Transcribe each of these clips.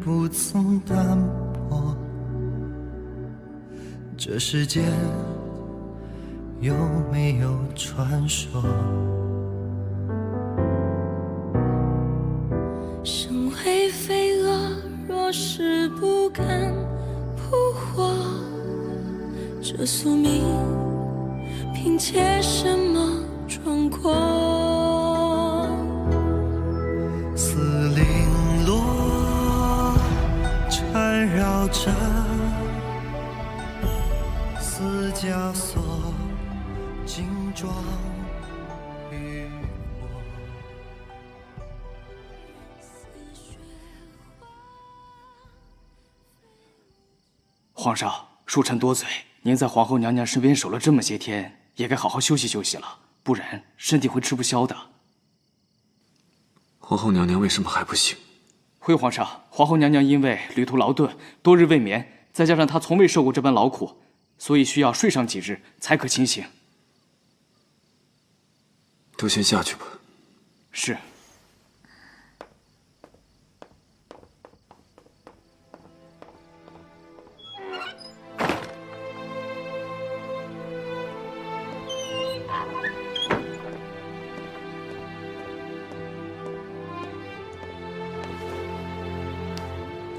不曾淡薄。这世间有没有传说？身为飞蛾，若是不敢扑火，这宿命凭借什么闯过？丝绫罗缠绕着丝枷锁，金装玉裹。皇上，恕臣多嘴。您在皇后娘娘身边守了这么些天，也该好好休息休息了，不然身体会吃不消的。皇后娘娘为什么还不醒？回皇上，皇后娘娘因为旅途劳顿，多日未眠，再加上她从未受过这般劳苦，所以需要睡上几日才可清醒。都先下去吧。是。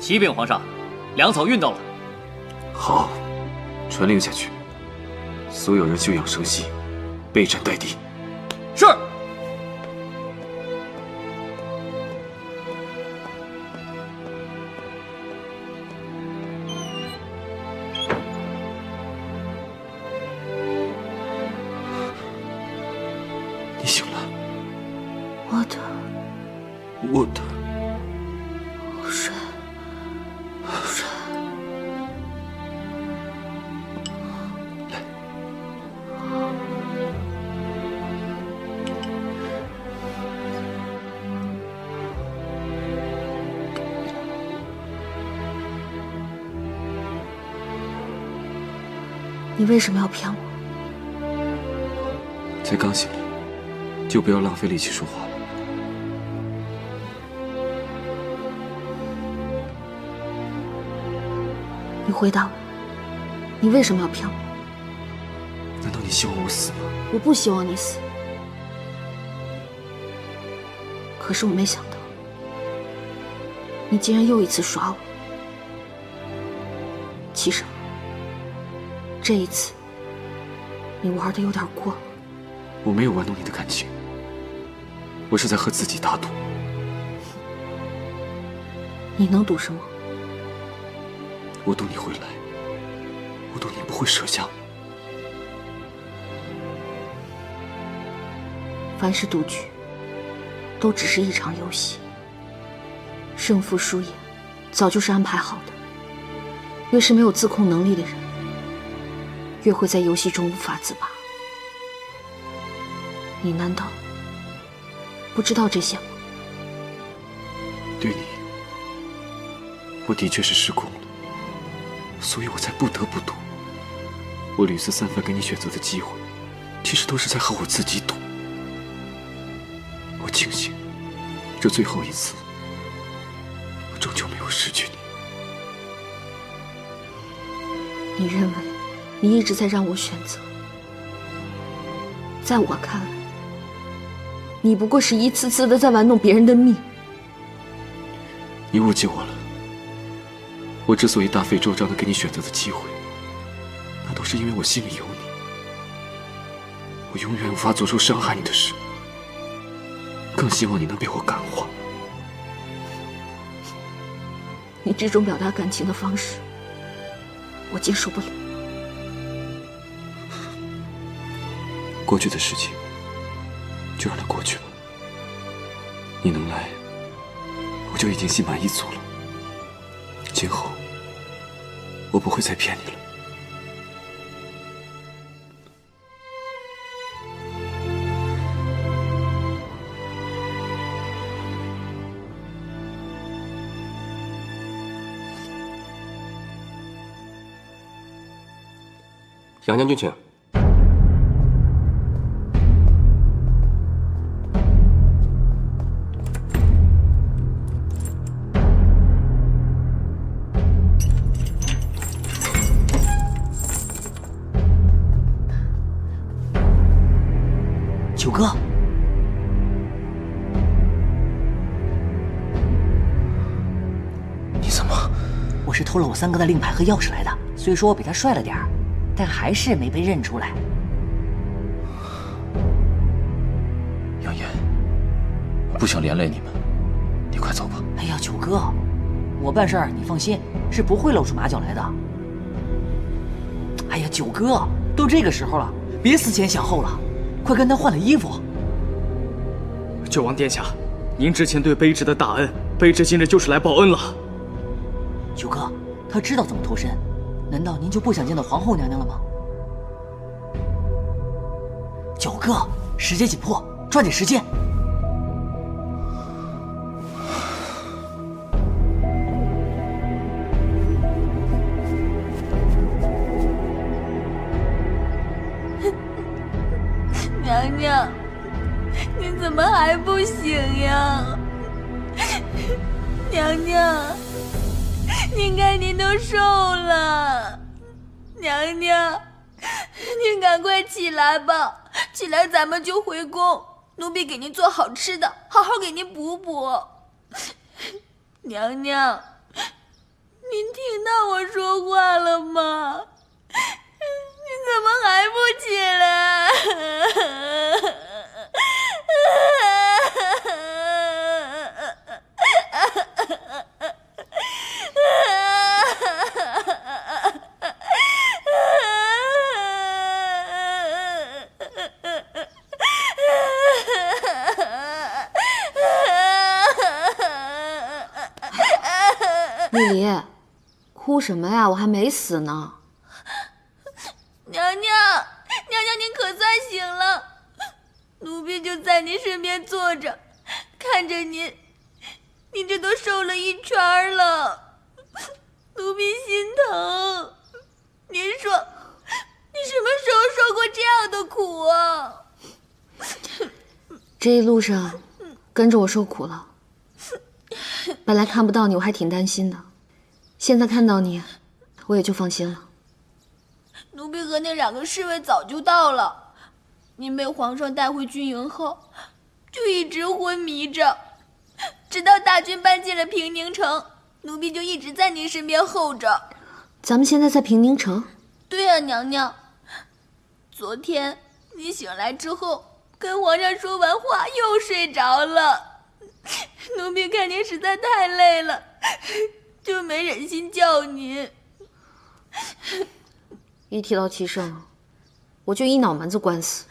启禀皇上，粮草运到了。好，传令下去，所有人休养生息，备战待敌。是。你醒了。我的水。你为什么要骗我？才刚醒来，就不要浪费力气说话了。你回答我，你为什么要骗我？难道你希望我死吗？我不希望你死，可是我没想到，你竟然又一次耍我。齐生，这一次你玩的有点过了。我没有玩弄你的感情，我是在和自己打赌。你能赌什么？我赌你会来，我赌你不会舍下。凡是赌局，都只是一场游戏，胜负输赢早就是安排好的。越是没有自控能力的人，越会在游戏中无法自拔。你难道不知道这些吗？对你，我的确是失控了，所以我才不得不赌。我屡次散发给你选择的机会，其实都是在和我自己赌。我庆幸，这最后一次，我终究没有失去你。你认为你一直在让我选择，在我看来，你不过是一次次的在玩弄别人的命。你误解我了。我之所以大费周章的给你选择的机会，那都是因为我心里有你。我永远无法做出伤害你的事，更希望你能被我感化。你这种表达感情的方式，我接受不了。过去的事情就让它过去吧。你能来，我就已经心满意足了。今后我不会再骗你了。杨将军，请。我是偷了我三哥的令牌和钥匙来的。虽说我比他帅了点儿，但还是没被认出来。杨言，我不想连累你们，你快走吧。哎呀，九哥，我办事儿你放心，是不会露出马脚来的。哎呀，九哥，都这个时候了，别思前想后了，快跟他换了衣服。九王殿下，您之前对卑职的大恩，卑职今日就是来报恩了。九哥，他知道怎么脱身，难道您就不想见到皇后娘娘了吗？九哥，时间紧迫，抓紧时间。娘娘，你怎么还不醒呀？娘娘，您看您都瘦了。娘娘，您赶快起来吧，起来咱们就回宫，奴婢给您做好吃的，好好给您补补。娘娘，您听到我说话了吗？你怎么还不起来？丽丽，哭什么呀？我还没死呢。娘娘，娘娘，您可算醒了。奴婢就在您身边坐着，看着您，您这都瘦了一圈了，奴婢心疼。您说，你什么时候受过这样的苦啊？这一路上跟着我受苦了，本来看不到你我还挺担心的，现在看到你，我也就放心了。奴婢和那2个侍卫早就到了，您被皇上带回军营后，就一直昏迷着，直到大军搬进了平宁城，奴婢就一直在您身边候着。咱们现在在平宁城？对啊，娘娘。昨天你醒来之后，跟皇上说完话又睡着了，奴婢看您实在太累了，就没忍心叫您。一提到齐胜，我就一脑门子官司。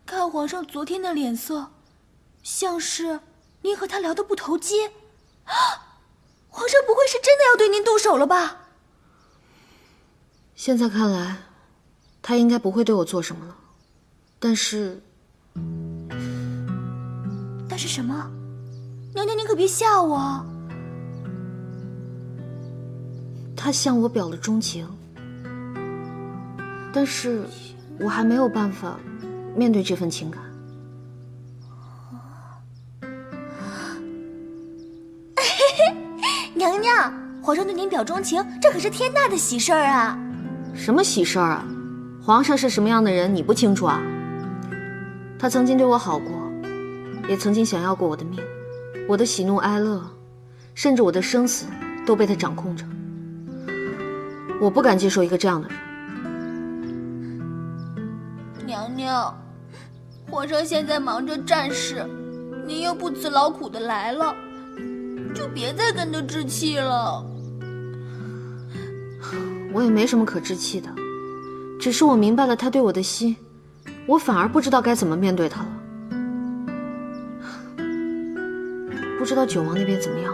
看皇上昨天的脸色，像是您和他聊得不投机。皇上不会是真的要对您动手了吧？现在看来，他应该不会对我做什么了。但是什么？娘娘您可别吓我。他向我表了钟情，但是我还没有办法面对这份情感。娘娘，皇上对您表钟情，这可是天大的喜事儿啊！什么喜事儿啊？皇上是什么样的人，你不清楚啊？他曾经对我好过，也曾经想要过我的命，我的喜怒哀乐，甚至我的生死，都被他掌控着。我不敢接受一个这样的人。娘娘，皇上现在忙着战事，您又不辞劳苦的来了，就别再跟他置气了。我也没什么可置气的，只是我明白了他对我的心，我反而不知道该怎么面对他了。不知道九王那边怎么样？